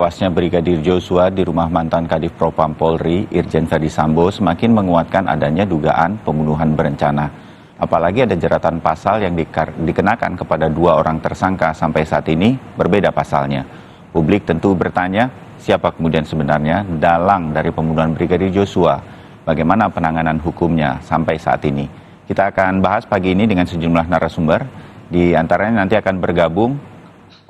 Tewasnya Brigadir Joshua di rumah mantan Kadif Propam Polri, Irjen Verdi Sambo, semakin menguatkan adanya dugaan pembunuhan berencana. Apalagi ada jeratan pasal yang dikenakan kepada dua orang tersangka sampai saat ini berbeda pasalnya. Publik tentu bertanya, siapa kemudian sebenarnya dalang dari pembunuhan Brigadir Joshua? Bagaimana penanganan hukumnya sampai saat ini? Kita akan bahas pagi ini dengan sejumlah narasumber. Di antaranya nanti akan bergabung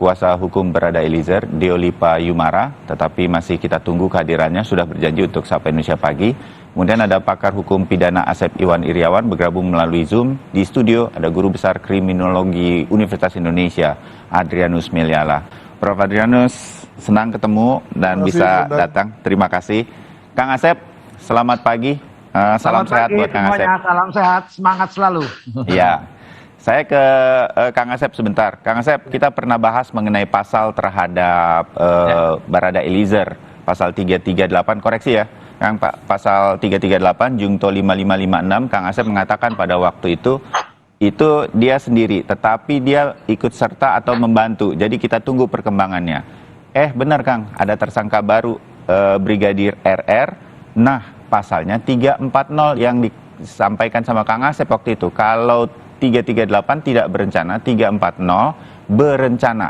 Kuasa Hukum Barada Eliezer, Deolipa Yumara, tetapi masih kita tunggu kehadirannya, sudah berjanji untuk Sapa Indonesia Pagi. Kemudian ada pakar hukum pidana Asep Iwan Iriawan bergabung melalui Zoom. Di studio ada Guru Besar Kriminologi Universitas Indonesia, Adrianus Meliala. Prof. Adrianus, senang ketemu dan bisa datang. Terima kasih. Kang Asep, selamat pagi. Salam sehat buat Kang Asep. Salam sehat, semangat selalu. Iya. Saya ke Kang Asep sebentar. Kang Asep, kita pernah bahas mengenai pasal terhadap Barada Eliezer, pasal 338, koreksi ya, Kang, pasal 338, Jungto 5556, Kang Asep mengatakan pada waktu itu dia sendiri, tetapi dia ikut serta atau membantu. Jadi kita tunggu perkembangannya. Benar Kang, ada tersangka baru, Brigadir RR. Nah, pasalnya 340 yang disampaikan sama Kang Asep waktu itu. Kalau 338 tidak berencana, 340 berencana.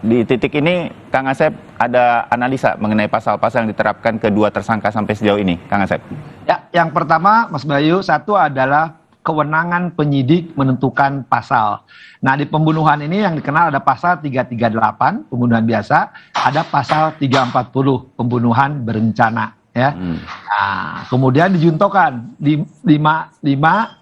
Di titik ini, Kang Asep ada analisa mengenai pasal-pasal yang diterapkan kedua tersangka sampai sejauh ini, Kang Asep? Ya, yang pertama, Mas Bayu, satu adalah kewenangan penyidik menentukan pasal. Nah, di pembunuhan ini yang dikenal ada pasal 338, pembunuhan biasa, ada pasal 340, pembunuhan berencana. Ya, Nah, kemudian dijuntokan di 5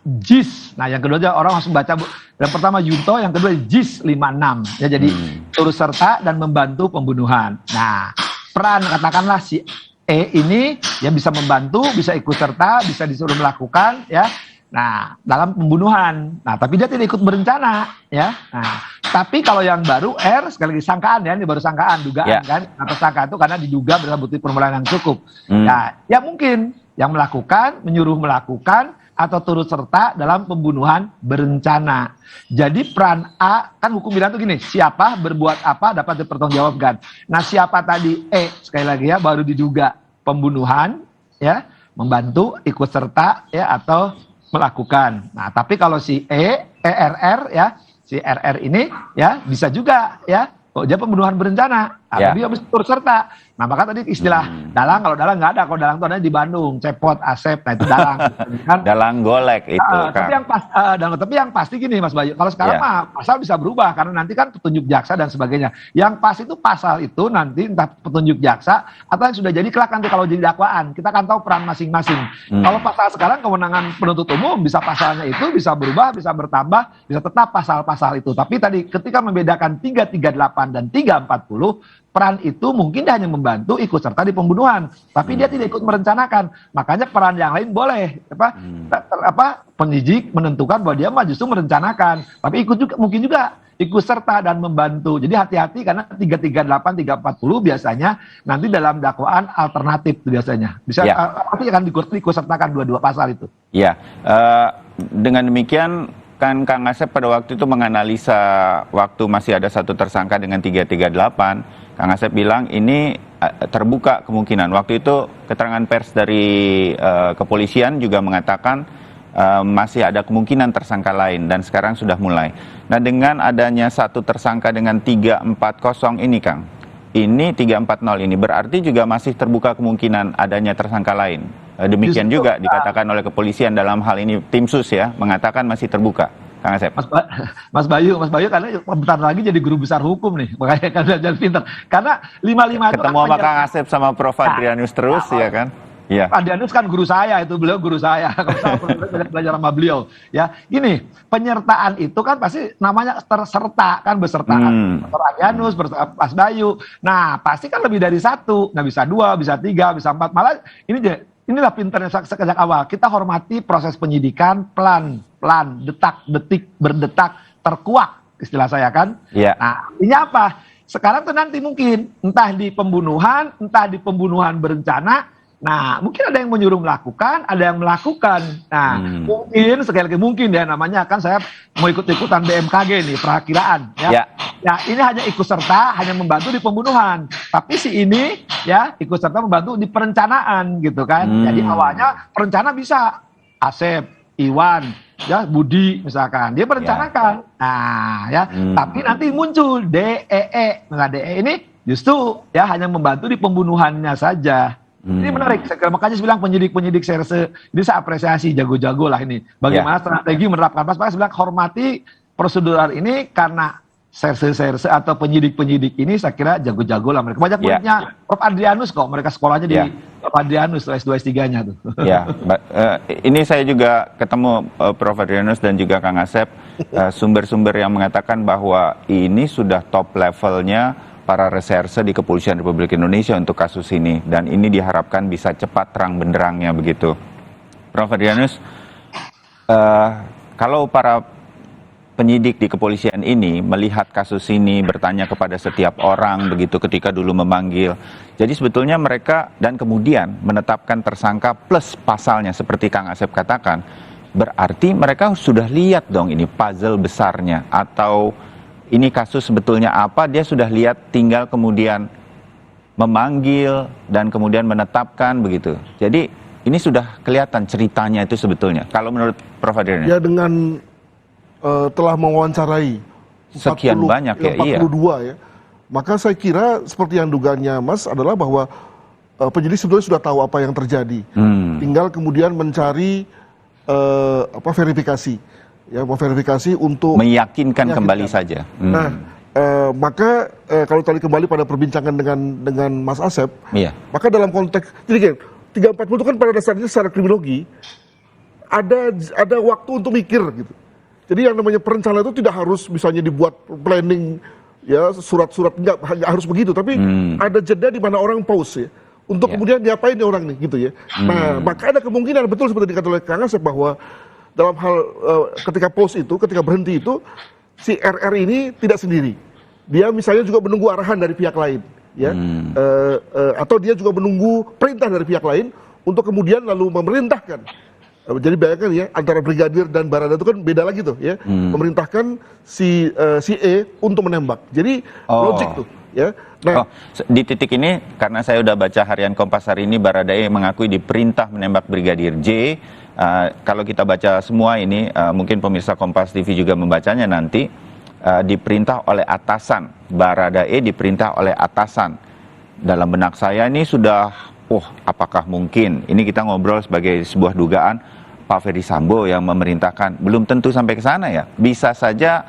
JIS. Nah, yang kedua aja orang langsung baca. Yang pertama junto, yang kedua JIS 56. Ya, jadi turut serta dan membantu pembunuhan. Nah, peran katakanlah si E ini yang bisa membantu, bisa ikut serta, bisa disuruh melakukan, ya. Nah, dalam pembunuhan. Nah, tapi dia tidak ikut berencana, ya. Nah, tapi kalau yang baru R, sekali lagi sangkaan ya, ini baru sangkaan, dugaan kan. Atau sangka itu karena diduga berdasarkan bukti permulaan yang cukup. Nah, ya mungkin yang melakukan, menyuruh melakukan, atau turut serta dalam pembunuhan berencana. Jadi peran A, kan hukum bilang tuh gini, siapa berbuat apa dapat dipertanggungjawabkan. Nah, siapa tadi E, sekali lagi ya, baru diduga pembunuhan, ya, membantu, ikut serta, ya, atau melakukan. Nah, tapi kalau si RR ya, si RR ini ya bisa juga ya, dia pembunuhan berencana. Tapi dia harus turut serta. Nah, maka tadi istilah dalang, kalau dalang nggak ada, kalau dalang itu ada di Bandung, Cepot, Asep, nah itu dalang. Kan? Dalang golek itu. Tapi yang pasti gini Mas Bayu, kalau sekarang mah pasal bisa berubah karena nanti kan petunjuk jaksa dan sebagainya. Yang pas itu pasal itu nanti entah petunjuk jaksa atau yang sudah jadi kelak nanti kalau jadi dakwaan, kita kan tahu peran masing-masing. Kalau pasal sekarang kewenangan penuntut umum bisa pasalnya itu bisa berubah, bisa bertambah, bisa tetap pasal-pasal itu. Tapi tadi ketika membedakan 338 dan 340, peran itu mungkin dia hanya membantu ikut serta di pembunuhan, tapi dia tidak ikut merencanakan. Makanya peran yang lain boleh penyidik menentukan bahwa dia mah justru merencanakan, tapi ikut juga mungkin juga ikut serta dan membantu. Jadi hati-hati karena 338 340 biasanya nanti dalam dakwaan alternatif biasanya. Bisa tapi akan ikut sertakan dua-dua pasal itu. Iya. Dengan demikian kan Kang Asep pada waktu itu menganalisa waktu masih ada satu tersangka dengan 338, Kang Asep bilang ini terbuka kemungkinan. Waktu itu keterangan pers dari kepolisian juga mengatakan masih ada kemungkinan tersangka lain dan sekarang sudah mulai. Nah, dengan adanya satu tersangka dengan 340 ini Kang, ini 340 ini berarti juga masih terbuka kemungkinan adanya tersangka lain. Demikian juga dikatakan oleh kepolisian dalam hal ini tim sus ya, mengatakan masih terbuka. Kang Asep. Mas Bayu karena bentar lagi jadi guru besar hukum nih, makanya kan belajar pintar. Karena 55 itu ketemu sama Kang Asep sama Prof. Adrianus terus ya kan? Iya. Adrianus kan guru saya, itu beliau guru saya. Kalau saya belajar sama beliau, ya. Gini, penyertaan itu kan pasti namanya terserta kan beserta Prof. Adrianus, beserta Mas Bayu. Nah, pasti kan lebih dari satu. Nah, bisa 2, bisa 3, bisa 4. Malah inilah pinternya sejak awal. Kita hormati proses penyidikan pelan, detak-detik, berdetak, terkuak, istilah saya kan. Nah, ini apa? Sekarang tuh nanti mungkin, entah di pembunuhan berencana, Nah, mungkin ada yang menyuruh melakukan, ada yang melakukan. Nah, mungkin sekali lagi mungkin ya, namanya kan saya mau ikut-ikutan BMKG nih, perakiraan ya. Ya. Ya, ini hanya ikut serta, hanya membantu di pembunuhan. Tapi si ini ya ikut serta membantu di perencanaan gitu kan. Jadi awalnya perencana bisa Asep, Iwan, ya Budi misalkan, dia merencanakan. Nah, ya, tapi nanti muncul DEE. Nah, DEE ini justru ya hanya membantu di pembunuhannya saja. Ini menarik, makanya saya bilang penyidik-penyidik serse ini saya apresiasi, jago-jago lah ini. Bagaimana strategi menerapkan pas bilang hormati prosedural ini karena serse-serse atau penyidik-penyidik ini saya kira jago-jago lah mereka. Banyak muridnya Prof. Adrianus kok, mereka sekolahnya di Prof. Adrianus, S2, S3-nya tuh. Ya, ini saya juga ketemu Prof. Adrianus dan juga Kang Asep, sumber-sumber yang mengatakan bahwa ini sudah top levelnya para reserse di Kepolisian Republik Indonesia untuk kasus ini, dan ini diharapkan bisa cepat terang benderangnya begitu. Prof. Adrianus, kalau para penyidik di kepolisian ini melihat kasus ini, bertanya kepada setiap orang begitu ketika dulu memanggil, jadi sebetulnya mereka dan kemudian menetapkan tersangka plus pasalnya seperti Kang Asep katakan, berarti mereka sudah lihat dong ini puzzle besarnya, atau ini kasus sebetulnya apa, dia sudah lihat, tinggal kemudian memanggil dan kemudian menetapkan begitu. Jadi ini sudah kelihatan ceritanya itu sebetulnya. Kalau menurut Prof. Adrianus? Ya, dengan telah mewawancarai sekian banyak ya, 42 ya. Maka saya kira seperti yang dugaannya Mas adalah bahwa penyidik sebetulnya sudah tahu apa yang terjadi. Tinggal kemudian mencari verifikasi. Ya, memverifikasi untuk meyakinkan kembali saja. Nah, maka kalau tadi kembali pada perbincangan dengan Mas Asep, maka dalam konteks jadi 340 itu kan pada dasarnya secara kriminologi ada waktu untuk mikir gitu. Jadi yang namanya perencanaan itu tidak harus misalnya dibuat planning ya, surat-surat, nggak harus begitu, tapi ada jeda di mana orang pause ya untuk kemudian diapain nih orang nih gitu ya. Nah, maka ada kemungkinan betul seperti dikatakan oleh Kang Asep bahwa dalam hal ketika pause itu, ketika berhenti itu, si RR ini tidak sendiri. Dia misalnya juga menunggu arahan dari pihak lain, ya, atau dia juga menunggu perintah dari pihak lain untuk kemudian lalu memerintahkan. Jadi bayangkan ya, antara brigadir dan Barada itu kan beda lagi tuh, ya, memerintahkan si E untuk menembak. Jadi logik tuh, ya. Nah, di titik ini karena saya udah baca harian Kompas hari ini, Baradae mengakui diperintah menembak Brigadir J. Kalau kita baca semua ini, mungkin pemirsa Kompas TV juga membacanya nanti, diperintah oleh atasan. Baradae diperintah oleh atasan. Dalam benak saya ini sudah, apakah mungkin, ini kita ngobrol sebagai sebuah dugaan, Pak Ferdi Sambo yang memerintahkan, belum tentu sampai ke sana ya. Bisa saja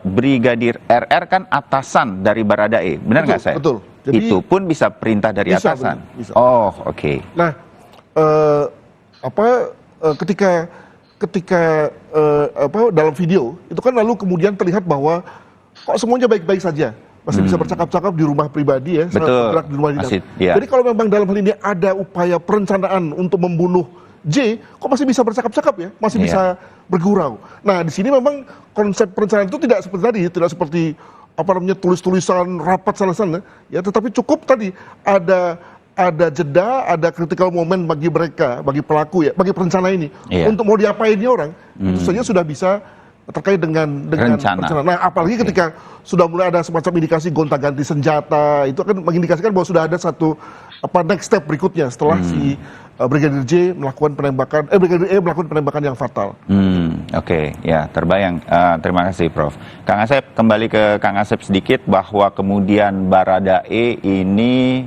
Brigadir RR kan atasan dari Baradae, benar nggak saya? Betul. Jadi, itu pun bisa perintah dari atasan. Bisa. Oke. Nah, ketika dalam video itu kan lalu kemudian terlihat bahwa kok semuanya baik-baik saja, masih bisa bercakap-cakap di rumah pribadi ya, betul, di rumah dinas. ya. Jadi kalau memang dalam hal ini ada upaya perencanaan untuk membunuh J, kok masih bisa bercakap-cakap ya, masih bisa bergurau. Nah, di sini memang konsep perencanaan itu tidak seperti tadi, tidak seperti tulis-tulisan rapat sana-sana ya, tetapi cukup tadi ada jeda, ada critical moment bagi mereka, bagi pelaku ya, bagi perencana ini untuk mau diapain nih orang, itu saja sudah bisa terkait dengan rencana. Nah, apalagi ketika sudah mulai ada semacam indikasi gonta-ganti senjata, itu akan mengindikasikan bahwa sudah ada satu next step berikutnya setelah si Brigadir J melakukan penembakan, Brigadir E melakukan penembakan yang fatal. Oke, ya terbayang. Terima kasih, Prof. Kang Asep, kembali ke Kang Asep sedikit, bahwa kemudian Baradae ini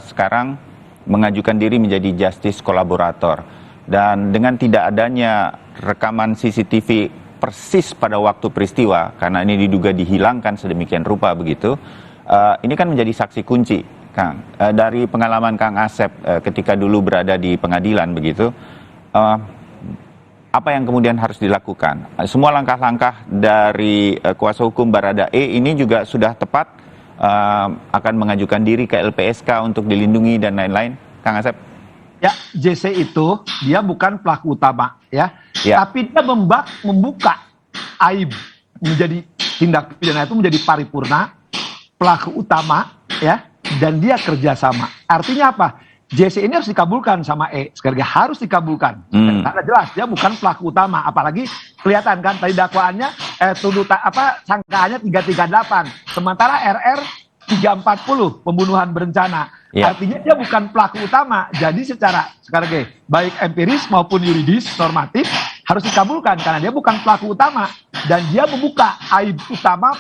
sekarang mengajukan diri menjadi justice kolaborator, dan dengan tidak adanya rekaman CCTV persis pada waktu peristiwa, karena ini diduga dihilangkan sedemikian rupa begitu, ini kan menjadi saksi kunci, Kang. Dari pengalaman Kang Asep ketika dulu berada di pengadilan begitu, apa yang kemudian harus dilakukan? Semua langkah-langkah dari kuasa hukum Baradae ini juga sudah tepat, akan mengajukan diri ke LPSK untuk dilindungi dan lain-lain, Kang Asep? Ya, JC itu dia bukan pelaku utama ya, tapi dia membuka aib menjadi tindak pidana itu menjadi paripurna, pelaku utama ya, dan dia kerjasama. Artinya apa? JC ini harus dikabulkan sama E. Sekali lagi harus dikabulkan. Karena jelas dia bukan pelaku utama. Apalagi kelihatan kan tadi dakwaannya sangkaannya 338. Sementara RR 340 pembunuhan berencana. Artinya dia bukan pelaku utama. Jadi secara sekali lagi baik empiris maupun yuridis normatif harus dikabulkan karena dia bukan pelaku utama dan dia membuka aib utama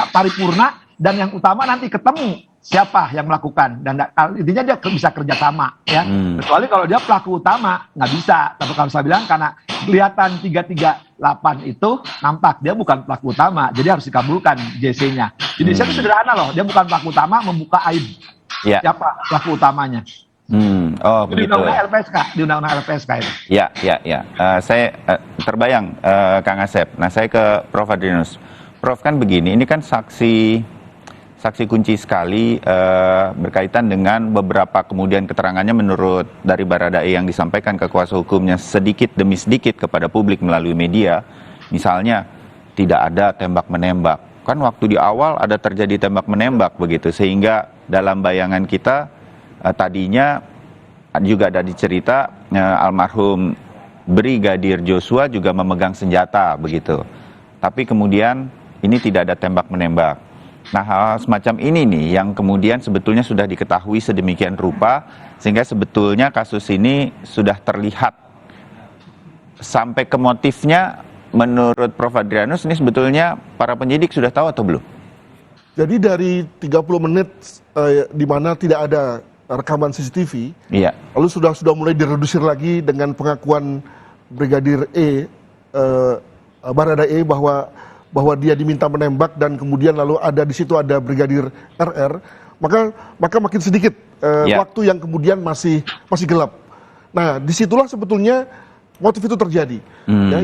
paripurna dan yang utama nanti ketemu siapa yang melakukan dan intinya dia bisa kerjasama ya kecuali kalau dia pelaku utama nggak bisa. Tapi kalau saya bilang karena kelihatan 338 itu nampak dia bukan pelaku utama jadi harus dikabulkan JC-nya. Jadi itu sederhana loh, dia bukan pelaku utama membuka aib siapa pelaku utamanya. Oh begitu. Di undang-undang LPSK itu. Ya. Saya terbayang Kang Asep. Nah saya ke Prof Adrianus. Prof kan begini, ini kan saksi kunci sekali berkaitan dengan beberapa kemudian keterangannya menurut dari Baradae yang disampaikan ke kuasa hukumnya sedikit demi sedikit kepada publik melalui media. Misalnya tidak ada tembak-menembak. Kan waktu di awal ada terjadi tembak-menembak begitu sehingga dalam bayangan kita tadinya juga ada dicerita almarhum Brigadir Joshua juga memegang senjata begitu. Tapi kemudian ini tidak ada tembak-menembak. Nah hal semacam ini nih yang kemudian sebetulnya sudah diketahui sedemikian rupa sehingga sebetulnya kasus ini sudah terlihat sampai ke motifnya menurut Prof Adrianus ini sebetulnya para penyidik sudah tahu atau belum? Jadi dari 30 menit di mana tidak ada rekaman CCTV, lalu sudah mulai diredusir lagi dengan pengakuan Brigadir Baradae bahwa dia diminta menembak dan kemudian lalu ada di situ ada Brigadir RR, maka makin sedikit waktu yang kemudian masih gelap. Nah, disitulah sebetulnya motif itu terjadi,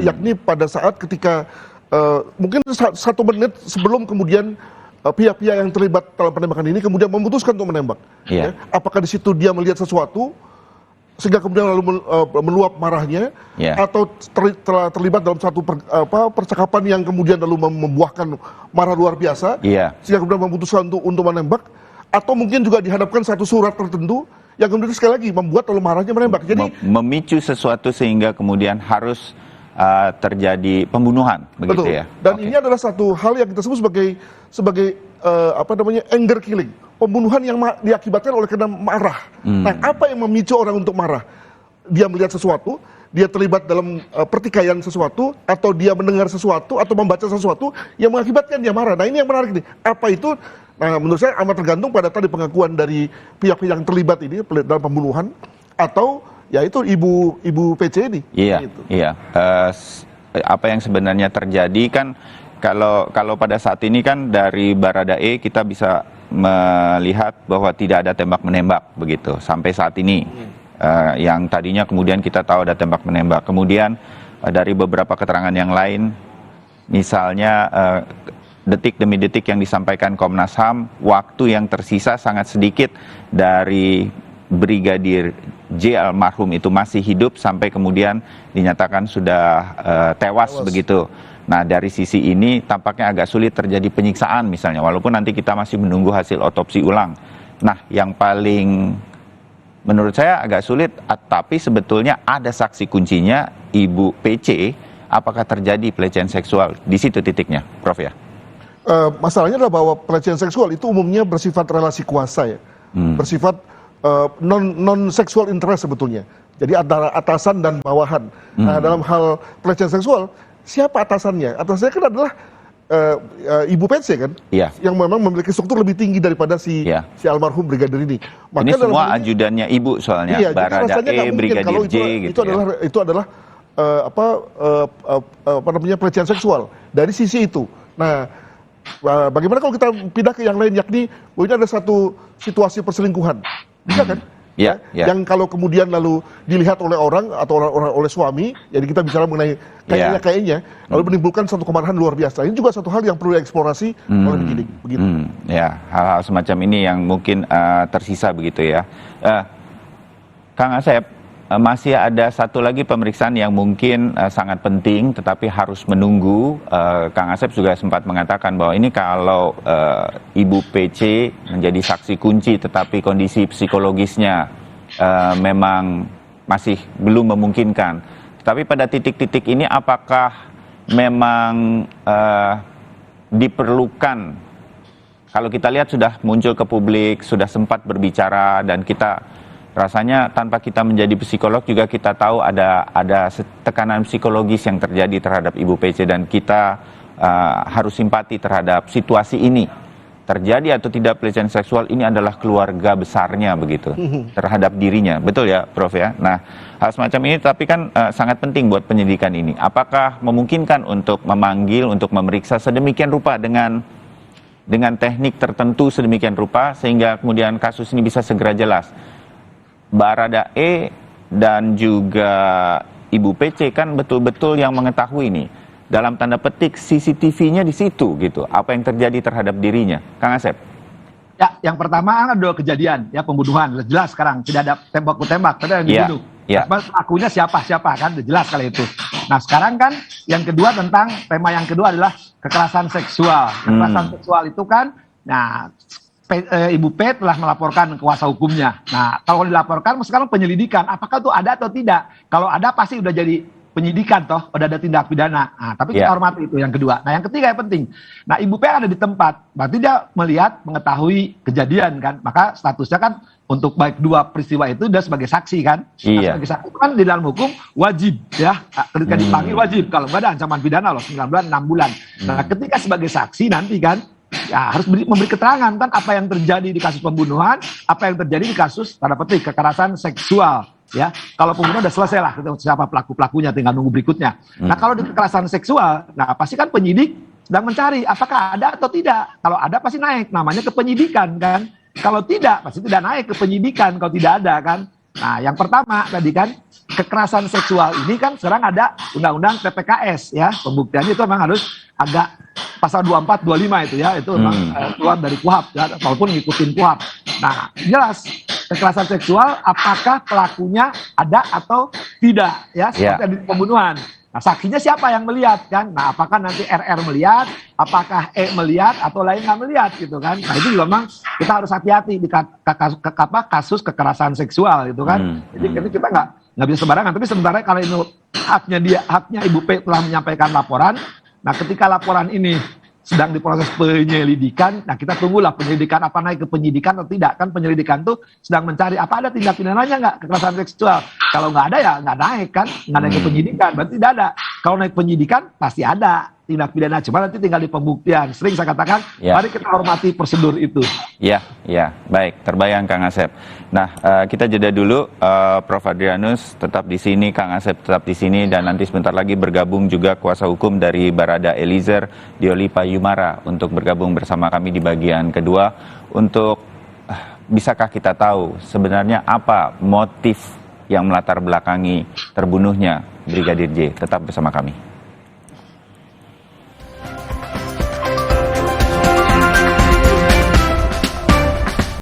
yakni pada saat ketika mungkin 1 menit sebelum kemudian pihak-pihak yang terlibat dalam penembakan ini kemudian memutuskan untuk menembak. Apakah di situ dia melihat sesuatu sehingga kemudian lalu meluap marahnya, atau telah terlibat dalam satu percakapan yang kemudian lalu membuahkan marah luar biasa, sehingga kemudian memutuskan untuk menembak, atau mungkin juga dihadapkan satu surat tertentu yang kemudian sekali lagi membuat lalu marahnya menembak. Jadi memicu sesuatu sehingga kemudian harus terjadi pembunuhan, begitu ya. Dan ini adalah satu hal yang kita sebut sebagai anger killing. Pembunuhan yang diakibatkan oleh karena marah. Nah, apa yang memicu orang untuk marah? Dia melihat sesuatu, dia terlibat dalam pertikaian sesuatu, atau dia mendengar sesuatu, atau membaca sesuatu yang mengakibatkan dia marah. Nah, ini yang menarik nih. Apa itu? Nah, menurut saya amat tergantung pada tadi pengakuan dari pihak-pihak yang terlibat ini dalam pembunuhan, atau ya itu ibu PC ini. Apa yang sebenarnya terjadi kan kalau pada saat ini kan dari Baradae kita bisa melihat bahwa tidak ada tembak-menembak begitu sampai saat ini. Yang tadinya kemudian kita tahu ada tembak-menembak. Kemudian dari beberapa keterangan yang lain, misalnya detik demi detik yang disampaikan Komnas HAM, waktu yang tersisa sangat sedikit dari Brigadir J almarhum itu masih hidup sampai kemudian dinyatakan sudah tewas begitu. Nah dari sisi ini tampaknya agak sulit terjadi penyiksaan misalnya, walaupun nanti kita masih menunggu hasil otopsi ulang. Nah yang paling menurut saya agak sulit, tapi sebetulnya ada saksi kuncinya Ibu PC, apakah terjadi pelecehan seksual? Di situ titiknya, Prof ya? Masalahnya adalah bahwa pelecehan seksual itu umumnya bersifat relasi kuasa ya, bersifat non seksual interest sebetulnya. Jadi antara atasan dan bawahan. Nah dalam hal pelecehan seksual, siapa atasannya? Atasannya kan adalah Ibu PC kan, yang memang memiliki struktur lebih tinggi daripada si almarhum Brigadir ini. Maka ini semua ajudannya Ibu soalnya, Baradae, Brigadir J gitu. Itu adalah pelecehan seksual dari sisi itu. Nah, bagaimana kalau kita pindah ke yang lain, yakni bahwa ini ada satu situasi perselingkuhan, bisa kan? Yang kalau kemudian lalu dilihat oleh orang atau orang oleh suami, jadi kita bicara mengenai kayaknya, lalu menimbulkan satu kemarahan luar biasa. Ini juga satu hal yang perlu dieksplorasi oleh penyidik. Begitu. Ya, hal-hal semacam ini yang mungkin tersisa begitu ya. Kang Asep, masih ada satu lagi pemeriksaan yang mungkin sangat penting, tetapi harus menunggu. Kang Asep juga sempat mengatakan bahwa ini kalau Ibu PC menjadi saksi kunci, tetapi kondisi psikologisnya memang masih belum memungkinkan. Tapi pada titik-titik ini apakah memang diperlukan, kalau kita lihat sudah muncul ke publik, sudah sempat berbicara, dan kita rasanya tanpa kita menjadi psikolog juga kita tahu ada tekanan psikologis yang terjadi terhadap Ibu PC, dan kita harus simpati terhadap situasi ini. Terjadi atau tidak pelecehan seksual ini adalah keluarga besarnya begitu terhadap dirinya, betul ya Prof ya. Nah, hal semacam ini tapi kan sangat penting buat penyidikan ini. Apakah memungkinkan untuk memanggil, untuk memeriksa sedemikian rupa dengan teknik tertentu sedemikian rupa sehingga kemudian kasus ini bisa segera jelas? Baradae dan juga Ibu PC kan betul-betul yang mengetahui ini. Dalam tanda petik CCTV-nya di situ gitu. Apa yang terjadi terhadap dirinya? Kang Asep. Ya, yang pertama ada kejadian ya pembunuhan. Jelas sekarang tidak ada tembak-tembak, tapi ada yang dibunuh. Ya. Pelakunya siapa kan jelas kali itu. Nah, sekarang kan yang kedua tentang tema yang kedua adalah kekerasan seksual. Kekerasan seksual itu kan Ibu P telah melaporkan kuasa hukumnya. Nah, kalau dilaporkan, sekarang penyelidikan. Apakah itu ada atau tidak? Kalau ada, pasti udah jadi penyidikan, toh. Udah ada tindak pidana. Nah, tapi kita hormati itu yang kedua. Nah, yang ketiga yang penting. Nah, Ibu P ada di tempat. Berarti dia melihat, mengetahui kejadian, kan. Maka statusnya kan untuk baik dua peristiwa itu dia sebagai saksi, kan. Nah, sebagai saksi itu kan di dalam hukum wajib, ya. Ketika dipanggil wajib. Kalau nggak ada ancaman pidana loh, 9 bulan, 6 bulan. Nah, ketika sebagai saksi nanti kan, ya harus memberi keterangan kan apa yang terjadi di kasus pembunuhan, apa yang terjadi di kasus tanda petik kekerasan seksual, ya. Kalau pembunuhan udah selesai lah, siapa pelakunya tinggal nunggu berikutnya. Nah, kalau di kekerasan seksual, nah pasti kan penyidik sedang mencari apakah ada atau tidak. Kalau ada pasti naik, namanya ke penyidikan kan. Kalau tidak pasti tidak naik ke penyidikan kalau tidak ada kan. Nah, yang pertama tadi kan kekerasan seksual ini kan sekarang ada undang-undang TPKS ya. Pembuktiannya itu memang harus agak pasal 24, 25 itu ya. Itu memang keluar dari KUHP ya, walaupun ngikutin KUHP. Nah, jelas kekerasan seksual apakah pelakunya ada atau tidak ya, seperti di pembunuhan. Nah, saksinya siapa yang melihat kan? Nah, apakah nanti RR melihat, apakah E melihat atau lain nggak melihat gitu kan? Nah, itu juga memang kita harus hati-hati di kasus kekerasan seksual gitu kan. Jadi kita nggak bisa sembarangan. Tapi sebenarnya kalau ini haknya Ibu P telah menyampaikan laporan. Nah, ketika laporan ini sedang diproses penyelidikan, nah kita tunggulah penyelidikan apa naik ke penyidikan atau tidak. Kan penyelidikan tuh sedang mencari apa ada tindak pidananya nggak kekerasan seksual. Kalau nggak ada ya nggak naik kan, nggak naik ke penyidikan, berarti tidak ada. Kalau naik penyidikan pasti ada tindak pidana, cuma nanti tinggal di pembuktian. Sering saya katakan, mari kita hormati prosedur itu. Ya, baik, terbayang Kang Asep. Nah, kita jeda dulu, Prof. Adrianus tetap di sini, Kang Asep tetap di sini, dan nanti sebentar lagi bergabung juga kuasa hukum dari Barada Eliezer, Dioli Payumara, untuk bergabung bersama kami di bagian kedua, untuk bisakah kita tahu sebenarnya apa motif yang melatar belakangi terbunuhnya Brigadir J. Tetap bersama kami.